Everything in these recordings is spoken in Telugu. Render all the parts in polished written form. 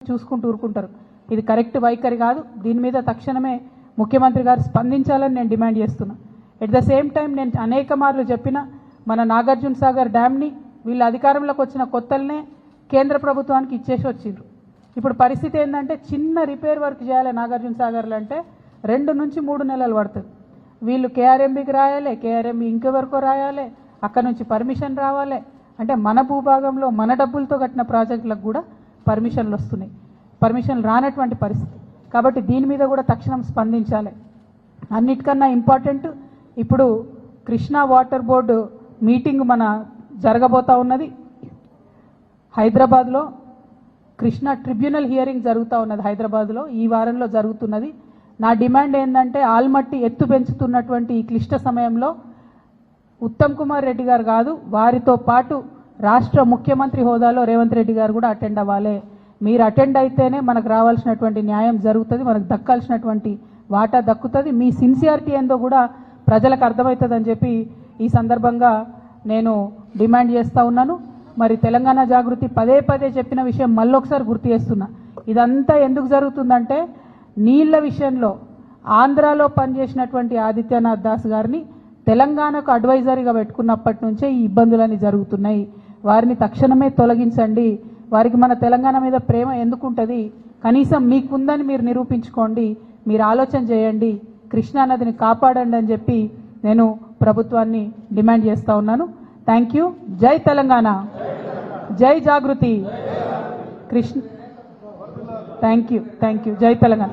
చూసుకుంటూ ఊరుకుంటారు. ఇది కరెక్ట్ వైఖరి కాదు. దీని మీద తక్షణమే ముఖ్యమంత్రి గారు స్పందించాలని నేను డిమాండ్ చేస్తున్నా. ఎట్ ద సేమ్ టైం నేను అనేక మార్లు చెప్పిన మన నాగార్జున సాగర్ డ్యామ్ని వీళ్ళ అధికారంలోకి వచ్చిన కొత్తలనే కేంద్ర ప్రభుత్వానికి ఇచ్చేసి వచ్చిండ్రు. ఇప్పుడు పరిస్థితి ఏంటంటే చిన్న రిపేర్ వర్క్ చేయాలి నాగార్జున సాగర్లో అంటే 2 నుంచి 3 నెలలు పడుతుంది. వీళ్ళు కేఆర్ఎంబీకి రాయాలి, కేఆర్ఎంబీ ఇంకెవరికో రాయాలి, అక్కడ నుంచి పర్మిషన్ రావాలి. అంటే మన భూభాగంలో మన డబ్బులతో కట్టిన ప్రాజెక్టులకు కూడా పర్మిషన్లు వస్తున్నాయి. పర్మిషన్లు రానటువంటి పరిస్థితి. కాబట్టి దీని మీద కూడా తక్షణం స్పందించాలి. అన్నిటికన్నా ఇంపార్టెంట్ ఇప్పుడు కృష్ణా వాటర్ బోర్డు మీటింగ్ మన జరగబోతా ఉన్నది. హైదరాబాద్లో కృష్ణా ట్రిబ్యునల్ హియరింగ్ జరుగుతూ ఉన్నది. హైదరాబాద్లో ఈ వారంలో జరుగుతున్నది. నా డిమాండ్ ఏంటంటే ఆల్మట్టి ఎత్తు పెంచుతున్నటువంటి ఈ క్లిష్ట సమయంలో ఉత్తమ్ కుమార్ రెడ్డి గారు కాదు, వారితో పాటు రాష్ట్ర ముఖ్యమంత్రి హోదాలో రేవంత్ రెడ్డి గారు కూడా అటెండ్ అవ్వాలి. మీరు అటెండ్ అయితేనే మనకు రావాల్సినటువంటి న్యాయం జరుగుతుంది, మనకు దక్కాల్సినటువంటి వాటా దక్కుతుంది. మీ సిన్సియారిటీ ఏందో కూడా ప్రజలకు అర్థమవుతుందని చెప్పి ఈ సందర్భంగా నేను డిమాండ్ చేస్తూ ఉన్నాను. మరి తెలంగాణ జాగృతి పదే పదే చెప్పిన విషయం మళ్ళొకసారి గుర్తు చేస్తున్నా. ఇదంతా ఎందుకు జరుగుతుందంటే నీళ్ల విషయంలో ఆంధ్రాలో పనిచేసినటువంటి ఆదిత్యనాథ్ దాస్ గారిని తెలంగాణకు అడ్వైజరీగా పెట్టుకున్నప్పటి నుంచే ఈ ఇబ్బందులన్నీ జరుగుతున్నాయి. వారిని తక్షణమే తొలగించండి. వారికి మన తెలంగాణ మీద ప్రేమ ఎందుకుంటుంది? కనీసం మీకుందని మీరు నిరూపించుకోండి, మీరు ఆలోచన చేయండి, కృష్ణానదిని కాపాడండి అని చెప్పి నేను ప్రభుత్వాన్ని డిమాండ్ చేస్తూ ఉన్నాను. Thank you. జై తెలంగాణ, జై Jagruthi. Krishna thank you, thank you. జై తెలంగాణ.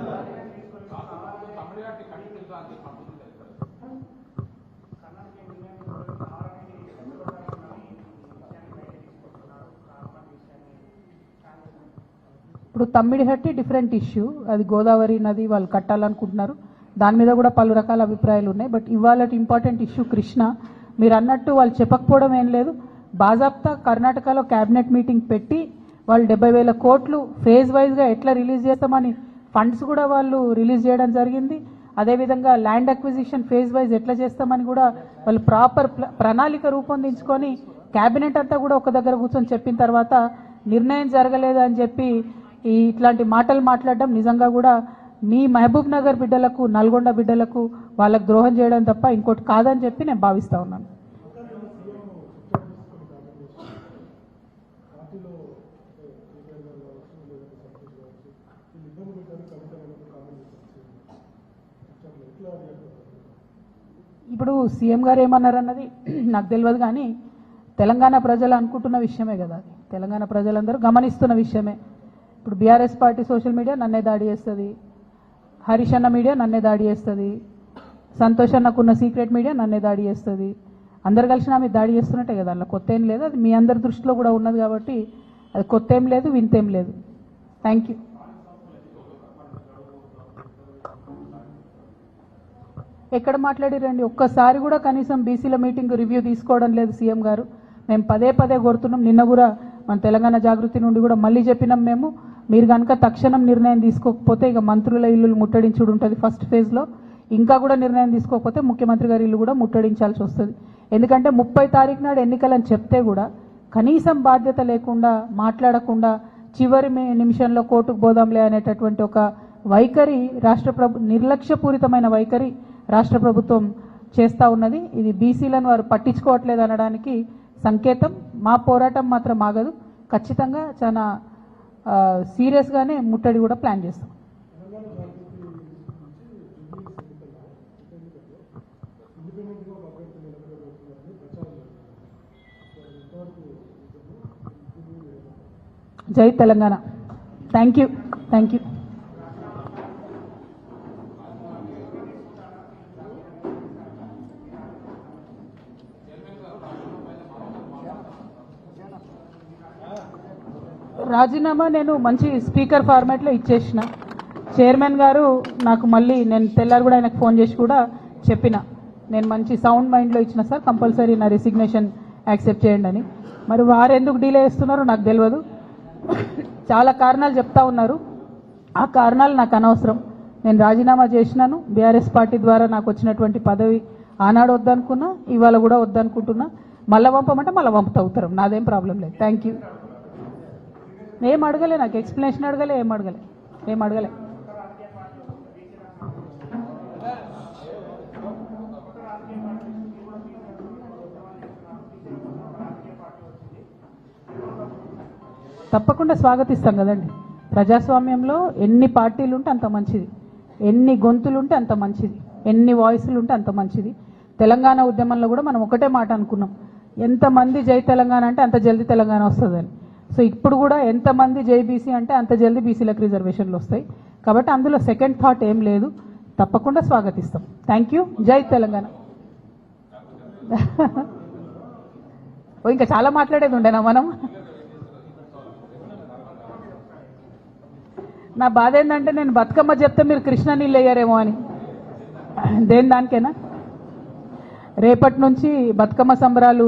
ఇప్పుడు తమ్మిడిహట్టి డిఫరెంట్ ఇష్యూ, అది గోదావరి నది వాళ్ళు కట్టాలనుకుంటున్నారు. దాని మీద కూడా పలు రకాల అభిప్రాయాలు ఉన్నాయి. బట్ ఇవాళ ఇంపార్టెంట్ ఇష్యూ కృష్ణ. మీరు అన్నట్టు వాళ్ళు చెప్పకపోవడం ఏం లేదు. బాజాప్తా కర్ణాటకలో క్యాబినెట్ మీటింగ్ పెట్టి వాళ్ళు 70,000 కోట్లు ఫేజ్ వైజ్గా ఎట్లా రిలీజ్ చేస్తామని ఫండ్స్ కూడా వాళ్ళు రిలీజ్ చేయడం జరిగింది. అదేవిధంగా ల్యాండ్ అక్విజిషన్ ఫేజ్ వైజ్ ఎట్లా చేస్తామని కూడా వాళ్ళు ప్రాపర్ ప్రణాళిక రూపొందించుకొని క్యాబినెట్ అంతా కూడా ఒక దగ్గర కూర్చొని చెప్పిన తర్వాత నిర్ణయం జరగలేదు అని చెప్పి ఇట్లాంటి మాటలు మాట్లాడడం నిజంగా కూడా మీ మహబూబ్ నగర్ బిడ్డలకు, నల్గొండ బిడ్డలకు వాళ్ళకు ద్రోహం చేయడం తప్ప ఇంకోటి కాదని చెప్పి నేను భావిస్తూ ఉన్నాను. ఇప్పుడు సీఎం గారు ఏమన్నారన్నది నాకు తెలియదు, కానీ తెలంగాణ ప్రజలు అనుకుంటున్న విషయమే కదా అది. తెలంగాణ ప్రజలందరూ గమనిస్తున్న విషయమే. ఇప్పుడు బీఆర్ఎస్ పార్టీ సోషల్ మీడియా నన్నే దాడి చేస్తుంది, హరీష్ అన్న మీడియా నన్నే దాడి చేస్తుంది, సంతోష్ అన్నకున్న సీక్రెట్ మీడియా నన్నే దాడి చేస్తుంది. అందరు కలిసి నా మీద దాడి చేస్తున్నట్టే కదా, అలా కొత్త ఏం లేదు. అది మీ అందరి దృష్టిలో కూడా ఉన్నది కాబట్టి అది కొత్త ఏం లేదు, వింతేం లేదు. Thank you. ఎక్కడ మాట్లాడిరండి? ఒక్కసారి కూడా కనీసం బీసీల మీటింగ్ రివ్యూ తీసుకోవడం లేదు సీఎం గారు. మేము పదే పదే కోరుతున్నాం. నిన్న కూడా మన తెలంగాణ జాగృతి నుండి కూడా మళ్ళీ చెప్పినాం మేము, మీరు కనుక తక్షణం నిర్ణయం తీసుకోకపోతే ఇక మంత్రుల ఇల్లు ముట్టడించుడు ఉంటుంది ఫస్ట్ ఫేజ్లో. ఇంకా కూడా నిర్ణయం తీసుకోకపోతే ముఖ్యమంత్రి గారి ఇల్లు కూడా ముట్టడించాల్సి వస్తుంది. ఎందుకంటే 30 తారీఖు నాడు ఎన్నికలని చెప్తే కూడా కనీసం బాధ్యత లేకుండా, మాట్లాడకుండా చివరి నిమిషంలో కోర్టుకు పోదాంలే అనేటటువంటి ఒక వైఖరి నిర్లక్ష్యపూరితమైన వైఖరి రాష్ట్ర ప్రభుత్వం చేస్తూ ఉన్నది. ఇది బీసీలను వారు పట్టించుకోవట్లేదు అనడానికి సంకేతం. మా పోరాటం మాత్రం ఆగదు. ఖచ్చితంగా చాలా సీరియస్గానే ముట్టడి కూడా ప్లాన్ చేస్తాం. జై Telangana. Thank you, thank you. రాజీనామా నేను మంచి స్పీకర్ ఫార్మాట్లో ఇచ్చేసిన. చైర్మన్ గారు నాకు మళ్ళీ నేను తెల్లారు కూడా ఆయనకు ఫోన్ చేసి కూడా చెప్పిన, నేను మంచి సౌండ్ మైండ్లో ఇచ్చిన సార్, కంపల్సరీ నా రెసిగ్నేషన్ యాక్సెప్ట్ చేయండి అని. మరి వారు ఎందుకు డిలే చేస్తున్నారో నాకు తెలియదు. చాలా కారణాలు చెప్తా ఉన్నారు. ఆ కారణాలు నాకు అనవసరం. నేను రాజీనామా చేసినాను. బీఆర్ఎస్ పార్టీ ద్వారా నాకు వచ్చినటువంటి పదవి ఆనాడు వద్దనుకున్నా, ఇవాళ కూడా వద్దనుకుంటున్నా. మళ్ళీ పంపమంటే మళ్ళీ పంపుతా ఉత్తరం, నాదేం ప్రాబ్లం లేదు. Thank you. ఏం అడగలే, నాకు ఎక్స్ప్లెనేషన్ అడగలే, ఏం అడగలే. తప్పకుండా స్వాగతిస్తాం కదండి. ప్రజాస్వామ్యంలో ఎన్ని పార్టీలు ఉంటే అంత మంచిది, ఎన్ని గొంతులు ఉంటే అంత మంచిది, ఎన్ని వాయిస్లు ఉంటే అంత మంచిది. తెలంగాణ ఉద్యమంలో కూడా మనం ఒకటే మాట అనుకున్నాం, ఎంతమంది జై తెలంగాణ అంటే అంత జల్దీ తెలంగాణ వస్తుందని. సో ఇప్పుడు కూడా ఎంతమంది జై బీసీ అంటే అంత జల్దీ బీసీలకు రిజర్వేషన్లు వస్తాయి. కాబట్టి అందులో సెకండ్ థాట్ ఏం లేదు, తప్పకుండా స్వాగతిస్తాం. Thank you. జై తెలంగాణ. ఇంకా చాలా మాట్లాడేది ఉండేనా మనం. నా బాధ ఏంటంటే నేను బతుకమ్మ చెప్తే మీరు కృష్ణ నీళ్ళు వేయరేమో అని. దానికైనా రేపటి నుంచి బతుకమ్మ సంబరాలు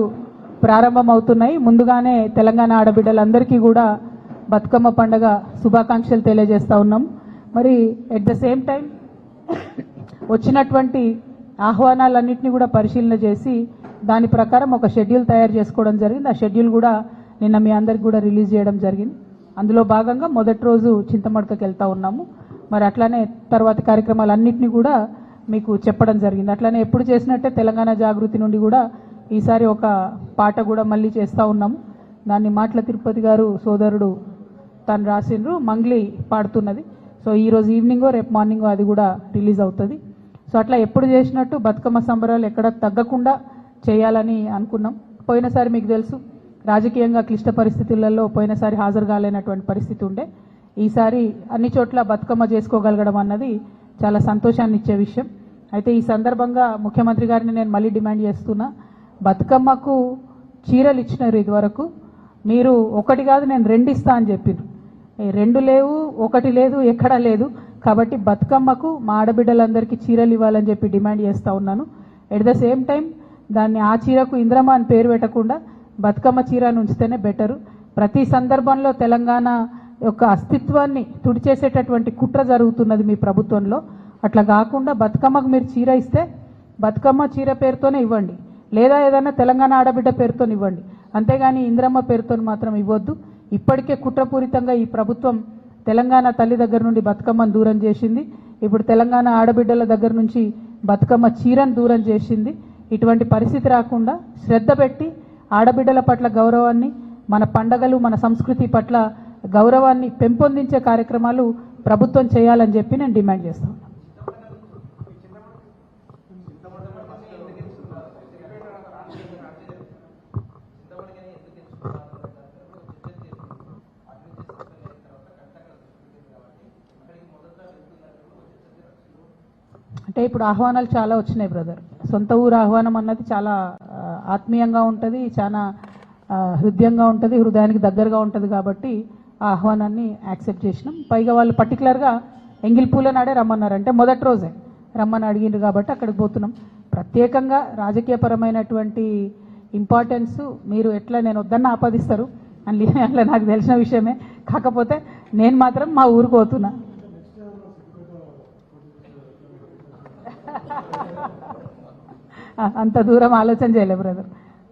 ప్రారంభం అవుతున్నాయి. ముందుగానే తెలంగాణ ఆడబిడ్డలందరికీ కూడా బతుకమ్మ పండుగ శుభాకాంక్షలు తెలియజేస్తా ఉన్నాం. మరి ఎట్ ద సేమ్ టైం వచ్చినటువంటి ఆహ్వానాలన్నింటినీ కూడా పరిశీలన చేసి దాని ప్రకారం ఒక షెడ్యూల్ తయారు చేసుకోవడం జరిగింది. ఆ షెడ్యూల్ కూడా నిన్న మీ అందరికి కూడా రిలీజ్ చేయడం జరిగింది. అందులో భాగంగా మొదటి రోజు చింతమడకకి వెళ్తా ఉన్నాము. మరి అట్లానే తర్వాత కార్యక్రమాలన్నింటినీ కూడా మీకు చెప్పడం జరిగింది. అట్లానే ఎప్పుడు చేసినట్టే తెలంగాణ జాగృతి నుండి కూడా ఈసారి ఒక పాట కూడా మళ్ళీ చేస్తూ ఉన్నాము. దాన్ని మాటల తిరుపతి గారు సోదరుడు తను రాసిండ్రు, మంగ్లీ పాడుతున్నది. సో ఈరోజు ఈవినింగో రేపు మార్నింగో అది కూడా రిలీజ్ అవుతుంది. సో అట్లా ఎప్పుడు చేసినట్టు బతుకమ్మ సంబరాలు ఎక్కడ తగ్గకుండా చేయాలని అనుకున్నాం. పోయినసారి మీకు తెలుసు రాజకీయంగా క్లిష్ట పరిస్థితులలో పోయినసారి హాజరు కాలేనటువంటి పరిస్థితి ఉండే. ఈసారి అన్ని చోట్ల బతుకమ్మ చేసుకోగలగడం అన్నది చాలా సంతోషాన్ని ఇచ్చే విషయం. అయితే ఈ సందర్భంగా ముఖ్యమంత్రి గారిని నేను మళ్ళీ డిమాండ్ చేస్తున్నా, బతుకమ్మకు చీరలు ఇచ్చినారు ఇదివరకు, మీరు ఒకటి కాదు నేను 2 ఇస్తా అని చెప్పారు. 2 లేవు, 1 లేదు, ఎక్కడా లేదు. కాబట్టి బతుకమ్మకు మా ఆడబిడ్డలందరికీ చీరలు ఇవ్వాలని చెప్పి డిమాండ్ చేస్తూ ఉన్నాను. ఎట్ ద సేమ్ టైం దాన్ని ఆ చీరకు ఇంద్రమ్మ అని పేరు పెట్టకుండా బతుకమ్మ చీర అని ఉంచితేనే బెటరు. ప్రతి సందర్భంలో తెలంగాణ యొక్క అస్తిత్వాన్ని తుడిచేసేటటువంటి కుట్ర జరుగుతున్నది మీ ప్రభుత్వంలో. అట్లా కాకుండా బతుకమ్మకు మీరు చీర ఇస్తే బతుకమ్మ చీర పేరుతోనే ఇవ్వండి, లేదా ఏదైనా తెలంగాణ ఆడబిడ్డ పేరుతో ఇవ్వండి, అంతేగాని ఇంద్రమ్మ పేరుతో మాత్రం ఇవ్వద్దు. ఇప్పటికే కుట్రపూరితంగా ఈ ప్రభుత్వం తెలంగాణ తల్లి దగ్గర నుండి బతుకమ్మను దూరం చేసింది. ఇప్పుడు తెలంగాణ ఆడబిడ్డల దగ్గర నుంచి బతుకమ్మ చీరను దూరం చేసింది. ఇటువంటి పరిస్థితి రాకుండా శ్రద్ధ పెట్టి ఆడబిడ్డల పట్ల గౌరవాన్ని, మన పండగలు మన సంస్కృతి పట్ల గౌరవాన్ని పెంపొందించే కార్యక్రమాలు ప్రభుత్వం చేయాలని చెప్పి నేను డిమాండ్ చేస్తాను. అంటే ఇప్పుడు ఆహ్వానాలు చాలా వచ్చినాయి బ్రదర్. సొంత ఊరు ఆహ్వానం అన్నది చాలా ఆత్మీయంగా ఉంటుంది, చాలా హృదయంగా ఉంటుంది, హృదయానికి దగ్గరగా ఉంటుంది. కాబట్టి ఆ ఆహ్వానాన్ని యాక్సెప్ట్ చేసినాం. పైగా వాళ్ళు పర్టికులర్గా ఎంగిల్పూల నాడే రమ్మన్నారు, అంటే మొదటి రోజే రమ్మని అడిగిండ్రు కాబట్టి అక్కడికి పోతున్నాం. ప్రత్యేకంగా రాజకీయపరమైనటువంటి ఇంపార్టెన్స్ మీరు ఎట్లా నేను వద్దన్న ఆపాదిస్తారు అని అట్లా నాకు తెలిసిన విషయమే. కాకపోతే నేను మాత్రం మా ఊరికి పోతున్నా. అంత దూరం ఆలోచన చేయలే బ్రదర్,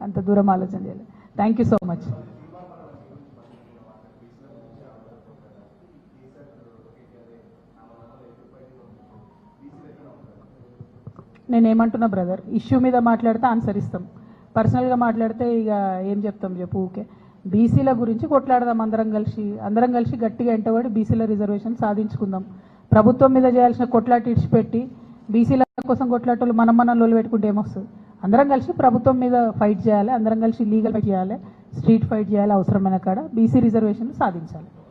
అంత దూరం ఆలోచన చేయలే. Thank you so much. నేనేమంటున్నా బ్రదర్, ఇష్యూ మీద మాట్లాడితే ఆన్సర్ ఇస్తాం, పర్సనల్గా మాట్లాడితే ఇక ఏం చెప్తాం చెప్పు. ఊకే బీసీల గురించి కొట్లాడదాం, అందరం కలిసి గట్టిగా ఎంటబడి బీసీల రిజర్వేషన్ సాధించుకుందాం. ప్రభుత్వం మీద చేయాల్సిన కొట్లాట ఇడిచిపెట్టి బీసీల కోసం కొట్లాటలు మనం లోలు పెట్టుకుంటే ఏమొస్తుంది? అందరం కలిసి ప్రభుత్వం మీద ఫైట్ చేయాలి, అందరం కలిసి లీగల్ ఫైట్ చేయాలి, స్ట్రీట్ ఫైట్ చేయాలి, అవసరమైన కాడ బీసీ రిజర్వేషన్ సాధించాలి.